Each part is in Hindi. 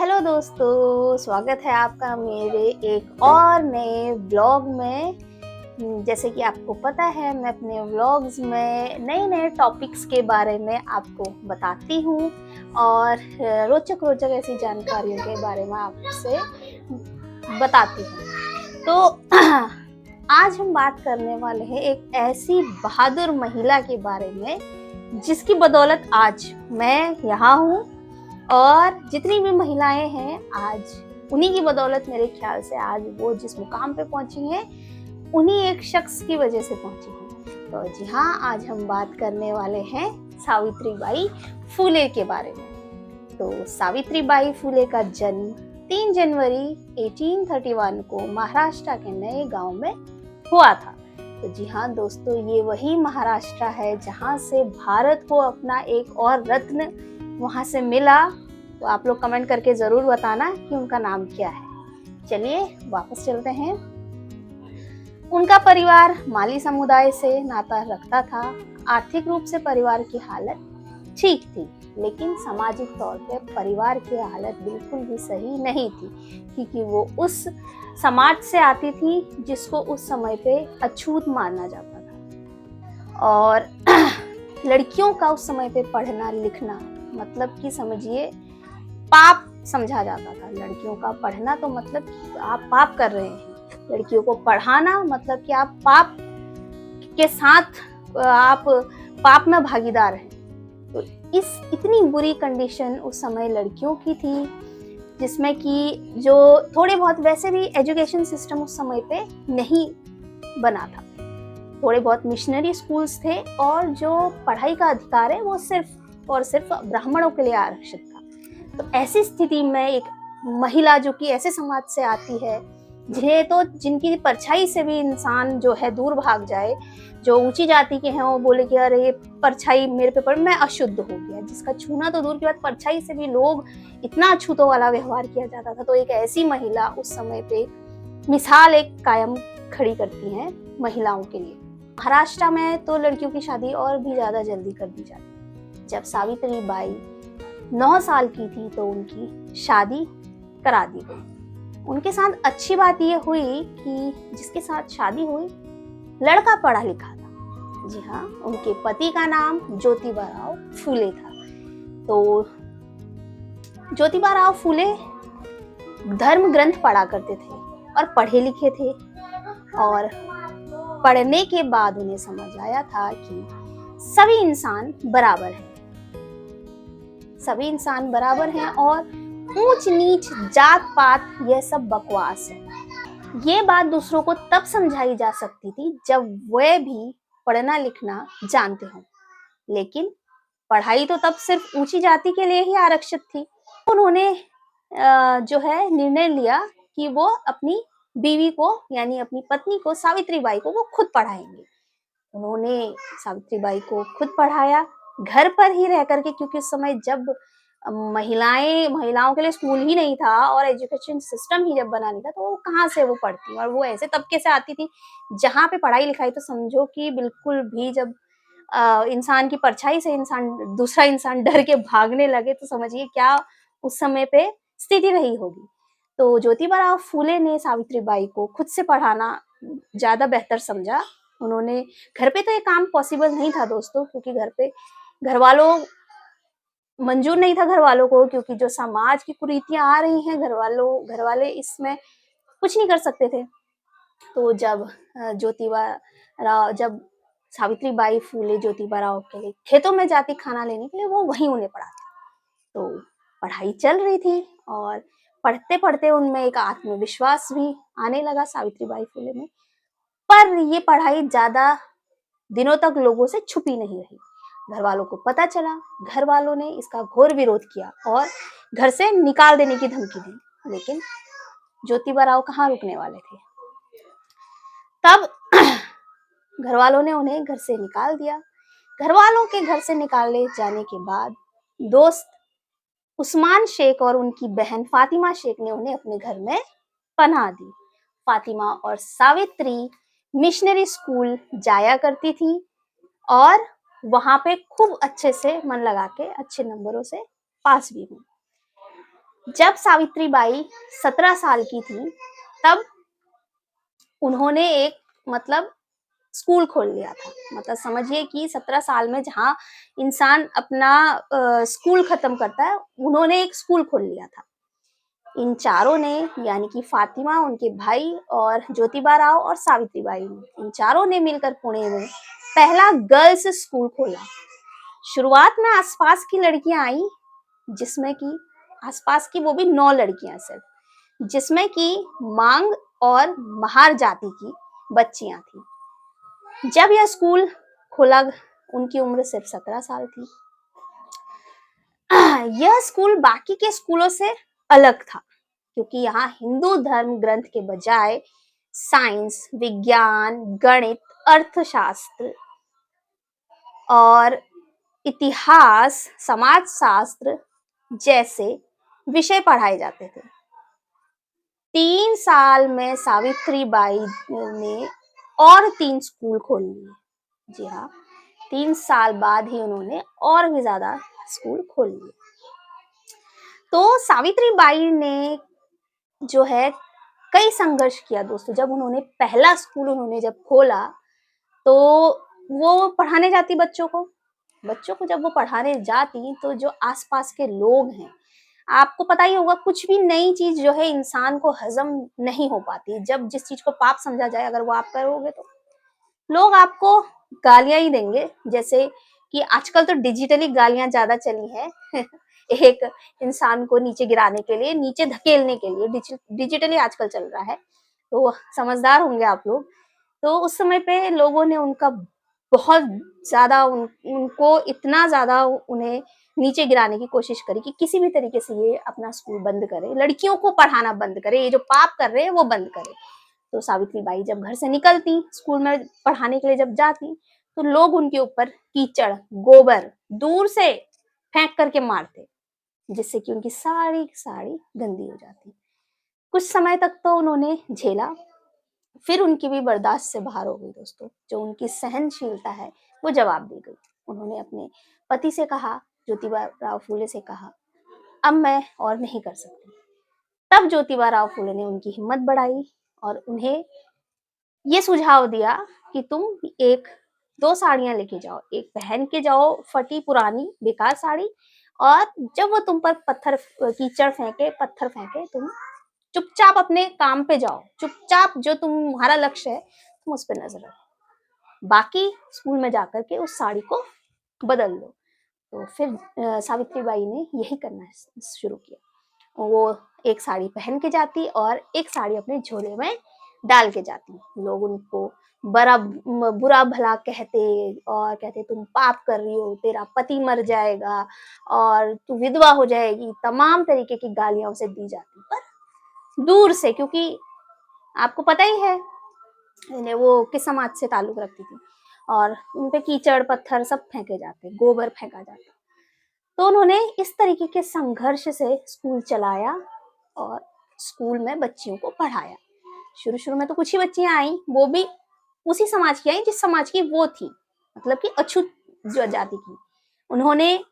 हेलो दोस्तों, स्वागत है आपका मेरे एक और नए व्लॉग में। जैसे कि आपको पता है, मैं अपने व्लॉग्स में नए नए टॉपिक्स के बारे में आपको बताती हूँ और रोचक रोचक ऐसी जानकारियों के बारे में आपसे बताती हूँ। तो आज हम बात करने वाले हैं एक ऐसी बहादुर महिला के बारे में जिसकी बदौलत आज मैं यहाँ हूँ और जितनी भी महिलाएं हैं आज उन्हीं की बदौलत मेरे ख्याल से आज वो जिस मुकाम पे पहुंची हैं उन्हीं एक शख्स की वजह से पहुंची हैं। तो जी हाँ, आज हम बात करने वाले हैं सावित्रीबाई फुले के बारे में। तो सावित्रीबाई फुले का जन्म 3 जनवरी 1831 को महाराष्ट्र के नए गांव में हुआ था। तो जी हाँ दोस्तों, ये वही महाराष्ट्र है जहाँ से भारत को अपना एक और रत्न वहां से मिला। तो आप लोग कमेंट करके जरूर बताना कि उनका नाम क्या है। चलिए वापस चलते हैं। उनका परिवार माली समुदाय से नाता रखता था। आर्थिक रूप से परिवार की हालत ठीक थी, लेकिन सामाजिक तौर पे परिवार की हालत बिल्कुल भी सही नहीं थी, क्योंकि वो उस समाज से आती थी जिसको उस समय पे अछूत माना जाता था। और लड़कियों का उस समय पे पढ़ना लिखना मतलब कि समझिए पाप समझा जाता था। लड़कियों का पढ़ना तो मतलब आप पाप कर रहे हैं, लड़कियों को पढ़ाना मतलब कि आप पाप के साथ आप पाप में भागीदार हैं। तो इस इतनी बुरी कंडीशन उस समय लड़कियों की थी, जिसमें कि जो थोड़े बहुत वैसे भी एजुकेशन सिस्टम उस समय पे नहीं बना था। थोड़े बहुत मिशनरी स्कूल्स थे और जो पढ़ाई का अधिकार है वो सिर्फ और सिर्फ ब्राह्मणों के लिए आरक्षित था। तो ऐसी स्थिति में एक महिला जो कि ऐसे समाज से आती है जिनकी परछाई से भी इंसान जो है दूर भाग जाए, जो ऊंची जाति के हैं वो बोले कि अरे ये परछाई मेरे पे पड़, मैं अशुद्ध हो गया, जिसका छूना तो दूर की बात परछाई से भी लोग इतना अछूतों वाला व्यवहार किया जाता था। तो एक ऐसी महिला उस समय पे मिसाल एक कायम खड़ी करती है महिलाओं के लिए। महाराष्ट्र में तो लड़कियों की शादी और भी ज्यादा जल्दी कर दी जाती। जब सावित्रीबाई 9 साल की थी तो उनकी शादी करा दी गई। उनके साथ अच्छी बात यह हुई कि जिसके साथ शादी हुई लड़का पढ़ा लिखा था। जी हाँ, उनके पति का नाम ज्योतिबाराव फुले था। तो ज्योतिबाराव फुले धर्म ग्रंथ पढ़ा करते थे और पढ़े लिखे थे, और पढ़ने के बाद उन्हें समझ आया था कि सभी इंसान बराबर हैं, सभी इंसान बराबर हैं और ऊंच नीच जात पात यह सब बकवास है। ये बात दूसरों को तब समझाई जा सकती थी जब वे भी पढ़ना लिखना जानते हों, लेकिन पढ़ाई तो तब सिर्फ ऊंची जाति के लिए ही आरक्षित थी। उन्होंने जो है निर्णय लिया कि वो अपनी बीवी को यानी अपनी पत्नी को सावित्रीबाई को वो खुद पढ़ाएंगे। उन्होंने सावित्रीबाई को खुद पढ़ाया घर पर ही रह करके, क्योंकि उस समय जब महिलाओं के लिए स्कूल ही नहीं था और एजुकेशन सिस्टम ही जब बना नहीं था, तो वो कहाँ से वो पढ़ती, और वो ऐसे तबके से आती थी जहाँ पे पढ़ाई लिखाई तो समझो कि बिल्कुल भी, जब इंसान की परछाई से दूसरा इंसान डर के भागने लगे तो समझिए क्या उस समय पे स्थिति रही होगी। तो ज्योतिबाराव फूले ने सावित्रीबाई को खुद से पढ़ाना ज्यादा बेहतर समझा। उन्होंने घर पे तो ये काम पॉसिबल नहीं था दोस्तों, क्योंकि घर पे घर वालों मंजूर नहीं था घर वालों को, क्योंकि जो समाज की कुरीतियां आ रही हैं घर वाले इसमें कुछ नहीं कर सकते थे। तो जब सावित्रीबाई फूले ज्योतिबाराव के लिए खेतों में जाती खाना लेने के लिए, वो वहीं उन्हें पढ़ाती। तो पढ़ाई चल रही थी और पढ़ते पढ़ते उनमें एक आत्मविश्वास भी आने लगा सावित्रीबाई फूले में। पर ये पढ़ाई ज्यादा दिनों तक लोगों से छुपी नहीं रही। घर वालों को पता चला, घर वालों ने इसका घोर विरोध किया और घर से निकाल देने की धमकी दी, लेकिन ज्योतिबाराव कहाँ रुकने वाले थे। तब घर वालों ने उन्हें घर से निकाल दिया। घर वालों के घर से निकाले जाने के बाद दोस्त उस्मान शेख और उनकी बहन फातिमा शेख ने उन्हें अपने घर में पनाह दी। फातिमा और सावित्री मिशनरी स्कूल जाया करती थी और वहां पे खूब अच्छे से मन लगा के अच्छे नंबरों से पास भी हुई। जब सावित्री बाई 17 साल की थी, तब उन्होंने एक मतलब स्कूल खोल लिया था। मतलब समझिए कि 17 साल में जहाँ इंसान अपना स्कूल खत्म करता है, उन्होंने एक स्कूल खोल लिया था। इन चारों ने, यानी कि फातिमा, उनके भाई और ज्योतिबा राव और सावित्री बाई ने, इन चारों ने मिलकर पुणे में पहला गर्ल्स स्कूल खोला। शुरुआत में आसपास की लड़कियां आई, जिसमें कि आसपास की वो भी 9 लड़कियां सिर्फ, जिसमें कि मांग और महार जाति की बच्चियां थी। जब यह स्कूल खोला, उनकी उम्र सिर्फ 17 साल थी। यह स्कूल बाकी के स्कूलों से अलग था, क्योंकि यहाँ हिंदू धर्म ग्रंथ के बजाय साइंस, विज्ञान, गणित, अर्थशास्त्र और इतिहास, समाजशास्त्र जैसे विषय पढ़ाए जाते थे। 3 साल में सावित्री बाई ने और 3 स्कूल खोल लिए। जी हाँ, 3 साल बाद ही उन्होंने और भी ज्यादा स्कूल खोल लिए। तो सावित्री बाई ने जो है कई संघर्ष किया दोस्तों। जब उन्होंने पहला स्कूल जब खोला, तो वो पढ़ाने जाती बच्चों को जब वो पढ़ाने जाती, तो जो आसपास के लोग हैं, आपको पता ही होगा, कुछ भी नई चीज जो है इंसान को हजम नहीं हो पाती। जब जिस चीज को पाप समझा जाए, अगर वो आप करोगे, तो लोग आपको गालियां ही देंगे। जैसे कि आजकल तो डिजिटली गालियां ज्यादा चली है एक इंसान को नीचे गिराने के लिए, नीचे धकेलने के लिए डिजिटली आजकल चल रहा है। तो समझदार होंगे आप लोग। तो उस समय पे लोगों ने उनका बहुत ज्यादा उनको इतना ज्यादा उन्हें नीचे गिराने की कोशिश करी कि किसी भी तरीके से ये अपना स्कूल बंद करे, लड़कियों को पढ़ाना बंद करे, ये जो पाप कर रहे हैं वो बंद करे। तो सावित्री बाई जब घर से निकलती, स्कूल में पढ़ाने के लिए जब जाती, तो लोग उनके ऊपर कीचड़, गोबर दूर से फेंक करके मारते, जिससे कि उनकी सारी साड़ी गंदी हो जाती। कुछ समय तक तो उन्होंने झेला, फिर उनकी भी बर्दाश्त से बाहर हो गई दोस्तों। जो उनकी सहनशीलता है, वो जवाब दे गई। उन्होंने अपने पति से कहा, ज्योतिबा राव फूले से कहा, अब मैं और नहीं कर सकती। तब ज्योतिबा राव फूले ने उनकी हिम्मत बढ़ाई और उन्हें ये सुझाव दिया कि तुम एक 2 साड़ियां लेके जाओ, एक पहन के जाओ फटी पुरानी बेकार साड़ी, और जब वो तुम पर कीचड़ फेंके, पत्थर फेंके, तुम चुपचाप अपने काम पे जाओ, चुपचाप जो तुम्हारा लक्ष्य है तुम उस पर नजर रखो, बाकी स्कूल में जाकर के उस साड़ी को बदल लो। तो फिर सावित्री बाई ने यही करना शुरू किया। वो एक साड़ी पहन के जाती और एक साड़ी अपने झोले में डाल के जाती। लोग उनको बड़ा बुरा भला कहते और कहते तुम पाप कर रही हो, तेरा पति मर जाएगा और तू विधवा हो जाएगी, तमाम तरीके की गालियां उसे दी जाती। पर दूर से, क्योंकि आपको पता ही है वो किस समाज से ताल्लुक रखती थी, और उनपे कीचड़ पत्थर सब फेंके जाते, गोबर फेंका जाता। तो उन्होंने इस तरीके के संघर्ष से स्कूल चलाया और स्कूल में बच्चियों को पढ़ाया। शुरू शुरू में तो कुछ ही बच्चियां आई, वो भी उसी समाज की आई जिस समाज की वो थी, मतलब कि अछूत जो जाति की। उन्होंने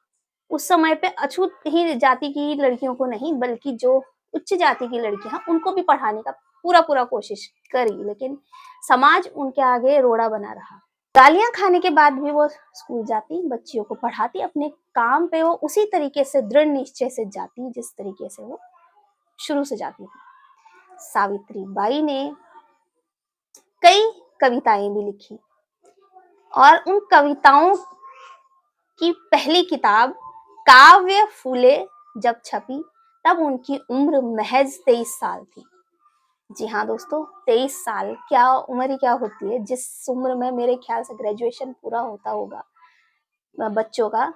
उस समय पे अछूत ही जाति की लड़कियों को नहीं, बल्कि जो उच्च जाति की लड़कियां उनको भी पढ़ाने का पूरा पूरा कोशिश करी, लेकिन समाज उनके आगे रोड़ा बना रहा। गालियां खाने के बाद भी वो स्कूल जाती, बच्चियों को पढ़ाती, अपने काम पे वो उसी तरीके से दृढ़ निश्चय से जाती जिस तरीके से वो शुरू से जाती थी। सावित्री बाई ने कई कविताएं भी लिखी और उन कविताओं की पहली किताब काव्य फूले जब छपी, तब उनकी उम्र महज 23 साल थी। जी हाँ दोस्तों, 23 साल क्या उम्र ही क्या होती है, जिस उम्र में मेरे ख्याल से ग्रेजुएशन पूरा होता होगा बच्चों का,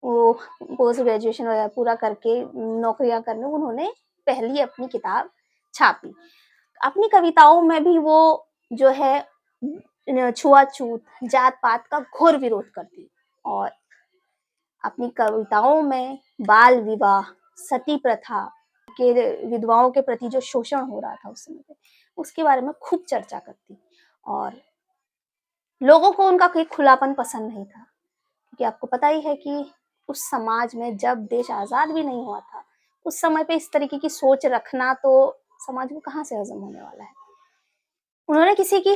वो पोस्ट ग्रेजुएशन वगैरह पूरा करके नौकरियां करने, उन्होंने पहली अपनी किताब छापी। अपनी कविताओं में भी वो जो है छुआछूत, जात पात का घोर विरोध करती, और अपनी कविताओं में बाल विवाह, सती प्रथा के, विधवाओं के प्रति जो शोषण हो रहा था उस समय पे, उसके बारे में खूब चर्चा करती। और लोगों को उनका कोई खुलापन पसंद नहीं था, क्योंकि आपको पता ही है कि उस समाज में जब देश आज़ाद भी नहीं हुआ था, उस समय पे इस तरीके की सोच रखना तो समाज को कहाँ से हज़म होने वाला है। उन्होंने किसी की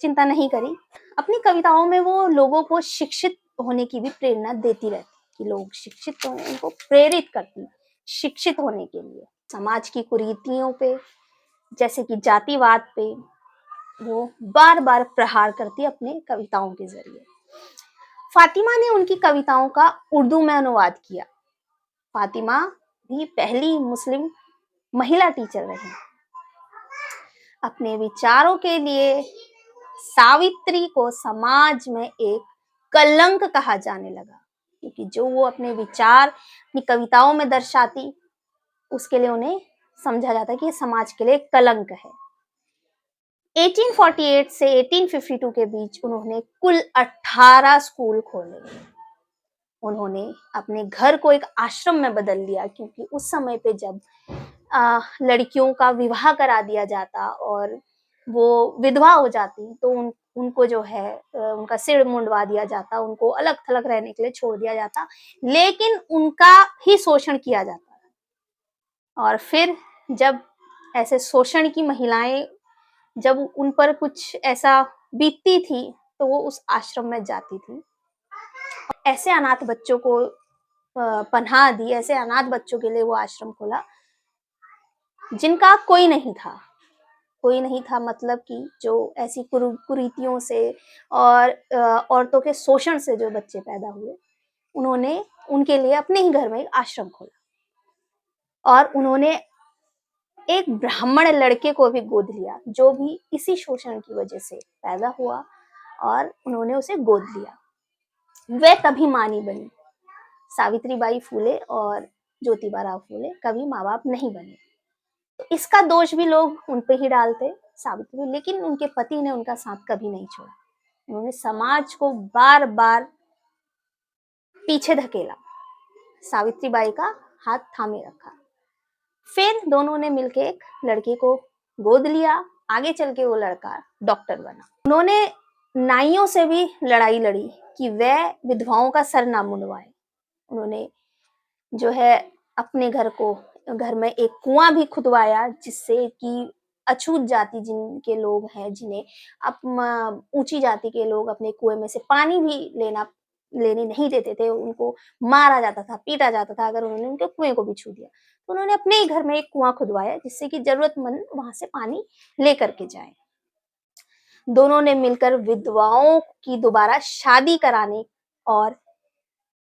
चिंता नहीं करी। अपनी कविताओं में वो लोगों को शिक्षित होने की भी प्रेरणा देती रहती कि लोग शिक्षित हों, उनको प्रेरित करती शिक्षित होने के लिए। समाज की कुरीतियों पे, जैसे कि जातिवाद पे, वो बार-बार प्रहार करती अपने कविताओं के ज़रिए। फातिमा ने उनकी कविताओं का उर्दू में अनुवाद किया। फातिमा भी पहली मुस्लिम महिला टीचर रही। अपने विचारों के लिए सावित्री को समाज में एक कलंक कहा जाने लगा, क्योंकि जो वो अपने विचार अपनी कविताओं में दर्शाती, उसके लिए उन्हें समझा जाता है कि ये समाज के लिए कलंक है। 1848 से 1852 के बीच उन्होंने कुल 18 स्कूल खोले। उन्होंने अपने घर को एक आश्रम में बदल दिया, क्योंकि उस समय पे जब लड़कियों का विवाह करा दिया जाता और वो विधवा हो जाती तो उनको जो है उनका सिर मुंडवा दिया जाता, उनको अलग थलग रहने के लिए छोड़ दिया जाता, लेकिन उनका ही शोषण किया जाता। और फिर जब ऐसे शोषण की महिलाएं जब उन पर कुछ ऐसा बीतती थी तो वो उस आश्रम में जाती थी। ऐसे अनाथ बच्चों को पनाह दी, ऐसे अनाथ बच्चों के लिए वो आश्रम खोला जिनका कोई नहीं था, मतलब कि जो ऐसी कुरीतियों से और औरतों के शोषण से जो बच्चे पैदा हुए, उन्होंने उनके लिए अपने ही घर में एक आश्रम खोला। और उन्होंने एक ब्राह्मण लड़के को भी गोद लिया, जो भी इसी शोषण की वजह से पैदा हुआ, और उन्होंने उसे गोद लिया। वह कभी मां नहीं बनी। सावित्रीबाई फूले और ज्योतिबा फूले कभी माँ बाप नहीं बने। तो इसका दोष भी लोग उन पे ही डालते सावित्री, लेकिन उनके पति ने उनका साथ कभी नहीं छोड़ा। उन्होंने समाज को बार बार पीछे धकेला, सावित्रीबाई का हाथ थामे रखा। फिर दोनों ने मिलकर एक लड़के को गोद लिया। आगे चल के वो लड़का डॉक्टर बना। उन्होंने नाइयों से भी लड़ाई लड़ी कि वह विधवाओं का सर ना मुंडवाए। उन्होंने जो है अपने घर में एक कुआं भी खुदवाया, जिससे कि अछूत जाति जिनके लोग हैं, जिन्हें ऊंची जाति के लोग अपने कुएं में से पानी भी लेने नहीं देते थे, उनको मारा जाता था, पीटा जाता था अगर उन्होंने उनके कुएं को भी छू दिया। तो उन्होंने अपने ही घर में एक कुआं खुदवाया, जिससे कि जरूरतमंद वहां से पानी लेकर के जाए। दोनों ने मिलकर विधवाओं की दोबारा शादी कराने और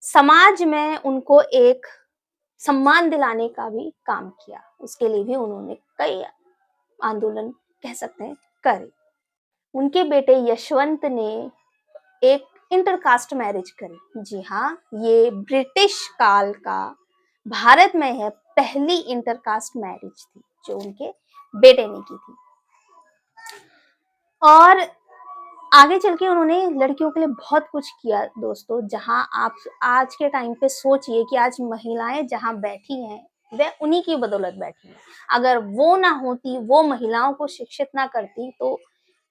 समाज में उनको एक सम्मान दिलाने का भी काम किया। उसके लिए भी उन्होंने कई आंदोलन कह सकते हैं करे। उनके बेटे यशवंत ने एक इंटरकास्ट मैरिज करी। जी हाँ, ये ब्रिटिश काल का भारत में है पहली इंटरकास्ट मैरिज थी जो उनके बेटे ने की थी। और आगे चल के उन्होंने लड़कियों के लिए बहुत कुछ किया दोस्तों। जहां आप आज के टाइम पे सोचिए कि आज महिलाएं जहां बैठी हैं, वह उन्हीं की बदौलत बैठी हैं। अगर वो ना होती, वो महिलाओं को शिक्षित ना करती, तो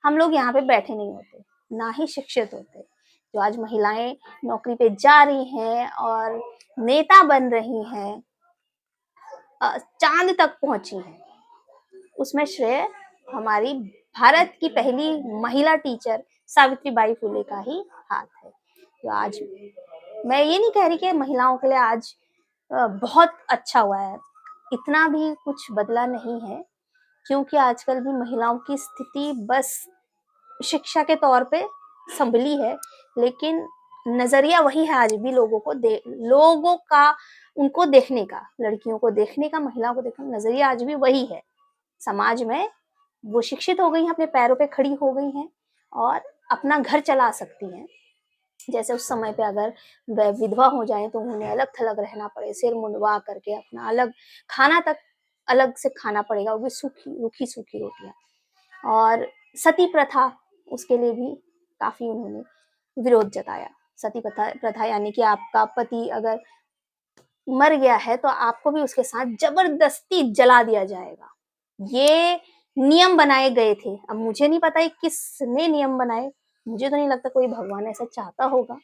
हम लोग यहाँ पे बैठे नहीं होते, ना ही शिक्षित होते। जो आज महिलाएं नौकरी पे जा रही हैं और नेता बन रही हैं, चांद तक पहुंची हैं, उसमें श्रेय हमारी भारत की पहली महिला टीचर सावित्रीबाई फुले का ही हाथ है। तो आज मैं ये नहीं कह रही कि महिलाओं के लिए आज बहुत अच्छा हुआ है, इतना भी कुछ बदला नहीं है, क्योंकि आजकल भी महिलाओं की स्थिति बस शिक्षा के तौर पे संभली है, लेकिन नजरिया वही है आज भी। लोगों का उनको देखने का, लड़कियों को देखने का, महिलाओं को देखने का नजरिया आज भी वही है। समाज में वो शिक्षित हो गई हैं, अपने पैरों पे खड़ी हो गई हैं और अपना घर चला सकती हैं। जैसे उस समय पे अगर वह विधवा हो जाए तो उन्हें अलग थलग रहना पड़े, सिर मुंडवा करके अपना अलग खाना तक अलग से खाना पड़ेगा, वो भी रूखी सूखी रोटियां। और सती प्रथा, उसके लिए भी काफी उन्होंने विरोध जताया। सती प्रथा यानी कि आपका पति अगर मर गया है तो आपको भी उसके साथ जबरदस्ती जला दिया जाएगा। ये नियम बनाए गए थे। अब मुझे नहीं पता है किसने नियम बनाए, मुझे तो नहीं लगता कोई भगवान ऐसा चाहता होगा,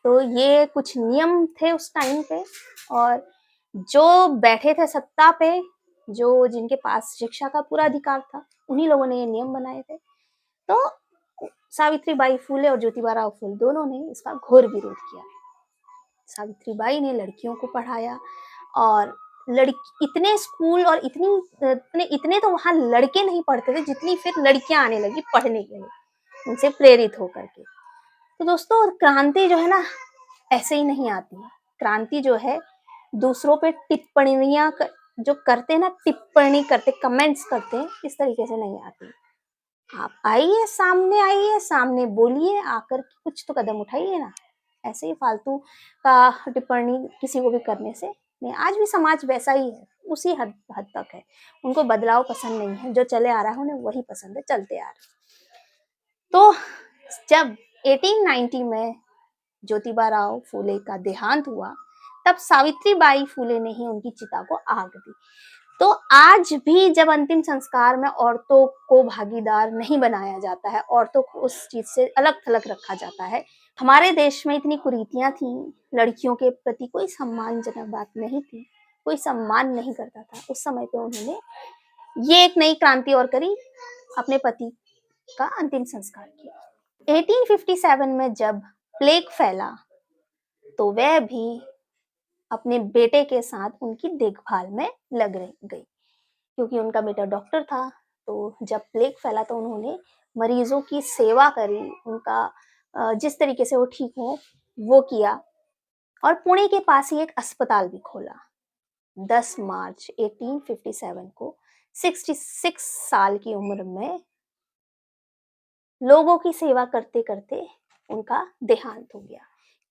तो ये कुछ नियम थे उस टाइम पे, और जो बैठे थे सत्ता पे, जो जिनके पास शिक्षा का पूरा अधिकार था, उन्हीं लोगों ने ये नियम बनाए थे। तो सावित्रीबाई फुले और ज्योतिबा फुले दोनों ने इसका घोर विरोध किया। सावित्रीबाई ने लड़कियों को पढ़ाया, और लड़की इतने स्कूल और इतने तो वहां लड़के नहीं पढ़ते थे जितनी फिर लड़कियां आने लगी पढ़ने के लिए, उनसे प्रेरित होकर के। तो दोस्तों, क्रांति जो है ना, ऐसे ही नहीं आती है। क्रांति जो है, दूसरों पे टिप्पणियां जो करते हैं ना, टिप्पणी करते, कमेंट्स करते हैं, इस तरीके से नहीं आती। आप आइए, सामने बोलिए, आकर के कुछ तो कदम उठाइए ना। ऐसे ही फालतू का टिप्पणी किसी को भी करने से नहीं। आज भी समाज वैसा ही है, उसी हद तक है। उनको बदलाव पसंद नहीं है, जो चले आ रहा है उन्हें वही पसंद है, चलते आ रहे। तो जब 1890 में ज्योतिबा फुले का देहांत हुआ, तब सावित्रीबाई फुले ने ही उनकी चिता को आग दी। तो आज भी जब अंतिम संस्कार में औरतों को भागीदार नहीं बनाया जाता है, औरतों को उस चीज से अलग थलग रखा जाता है। हमारे देश में इतनी कुरीतियां थी, लड़कियों के प्रति कोई सम्मानजनक बात नहीं थी, कोई सम्मान नहीं करता था। उस समय पे उन्होंने ये एक नई क्रांति और करी, अपने पति का अंतिम संस्कार किया। 1857 में जब प्लेग फैला, तो वह भी अपने बेटे के साथ उनकी देखभाल में लग गई, क्योंकि उनका बेटा डॉक्टर था। तो जब प्लेग फैला तो उन्होंने मरीजों की सेवा करी, उनका जिस तरीके से वो ठीक हो वो किया, और पुणे के पास ही एक अस्पताल भी खोला। 10 मार्च 1857 को 66 साल की उम्र में लोगों की सेवा करते करते उनका देहांत हो गया,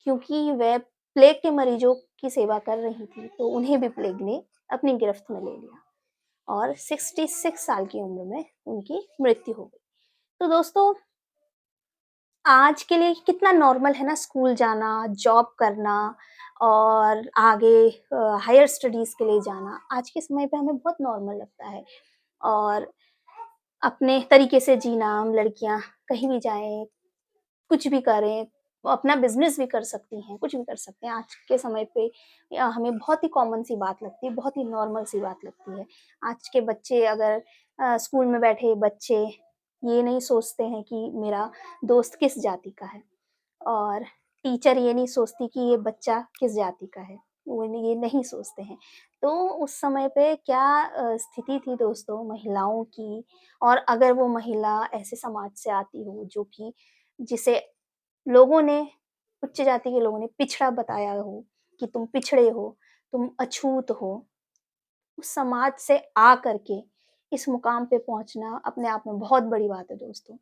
क्योंकि वह प्लेग के मरीजों की सेवा कर रही थी, तो उन्हें भी प्लेग ने अपनी गिरफ्त में ले लिया, और 66 साल की उम्र में उनकी मृत्यु हो गई। तो दोस्तों, आज के लिए कितना नॉर्मल है ना, स्कूल जाना, जॉब करना, और आगे हायर स्टडीज के लिए जाना, आज के समय पे हमें बहुत नॉर्मल लगता है। और अपने तरीके से जीना, हम लड़कियां कहीं भी जाएं, कुछ भी करें, अपना बिजनेस भी कर सकती हैं, कुछ भी कर सकते हैं। आज के समय पे हमें बहुत ही कॉमन सी बात लगती है, बहुत ही नॉर्मल सी बात लगती है। आज के बच्चे अगर स्कूल में बैठे बच्चे ये नहीं सोचते हैं कि मेरा दोस्त किस जाति का है, और टीचर ये नहीं सोचती कि ये बच्चा किस जाति का है, वो ये नहीं सोचते हैं। तो उस समय पे क्या स्थिति थी दोस्तों महिलाओं की, और अगर वो महिला ऐसे समाज से आती हो जो कि जिसे लोगों ने, उच्च जाति के लोगों ने पिछड़ा बताया हो कि तुम पिछड़े हो, तुम अछूत हो, उस समाज से आ करके इस मुकाम पे पहुंचना अपने आप में बहुत बड़ी बात है दोस्तों।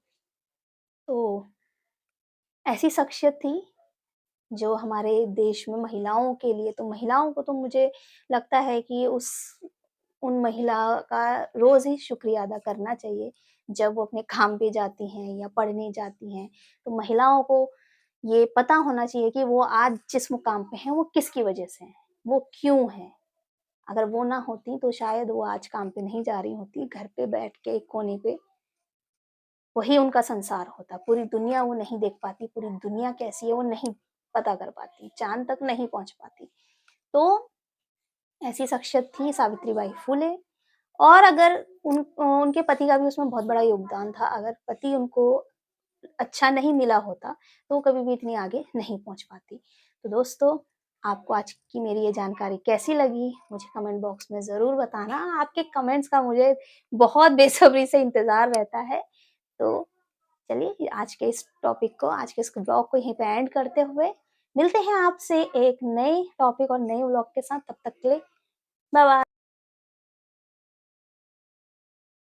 तो ऐसी शख्सियत थी जो हमारे देश में महिलाओं के लिए, तो महिलाओं को तो मुझे लगता है कि उन महिला का रोज ही शुक्रिया अदा करना चाहिए, जब वो अपने काम पे जाती हैं या पढ़ने जाती हैं। तो महिलाओं को ये पता होना चाहिए कि वो आज जिस मुकाम पे हैं वो किसकी वजह से हैं, वो क्यों हैं। अगर वो ना होती तो शायद वो आज काम पे नहीं जा रही होती, घर पे बैठ के एक कोने पे वही उनका संसार होता। पूरी दुनिया वो नहीं देख पाती, पूरी दुनिया कैसी है वो नहीं पता कर पाती, चांद तक नहीं पहुंच पाती। तो ऐसी शख्सियत थी सावित्रीबाई फुले। और अगर उनके पति का भी उसमें बहुत बड़ा योगदान था। अगर पति उनको अच्छा नहीं मिला होता तो वो कभी भी इतनी आगे नहीं पहुंच पाती। तो दोस्तों, आपको आज की मेरी ये जानकारी कैसी लगी मुझे कमेंट बॉक्स में ज़रूर बताना। आपके कमेंट्स का मुझे बहुत बेसब्री से इंतज़ार रहता है। तो चलिए, आज के इस टॉपिक को, आज के इस ब्लॉग को यहीं पे एंड करते हुए मिलते हैं आपसे एक नए टॉपिक और नए व्लॉग के साथ। तब तक के लिए बाय बाय।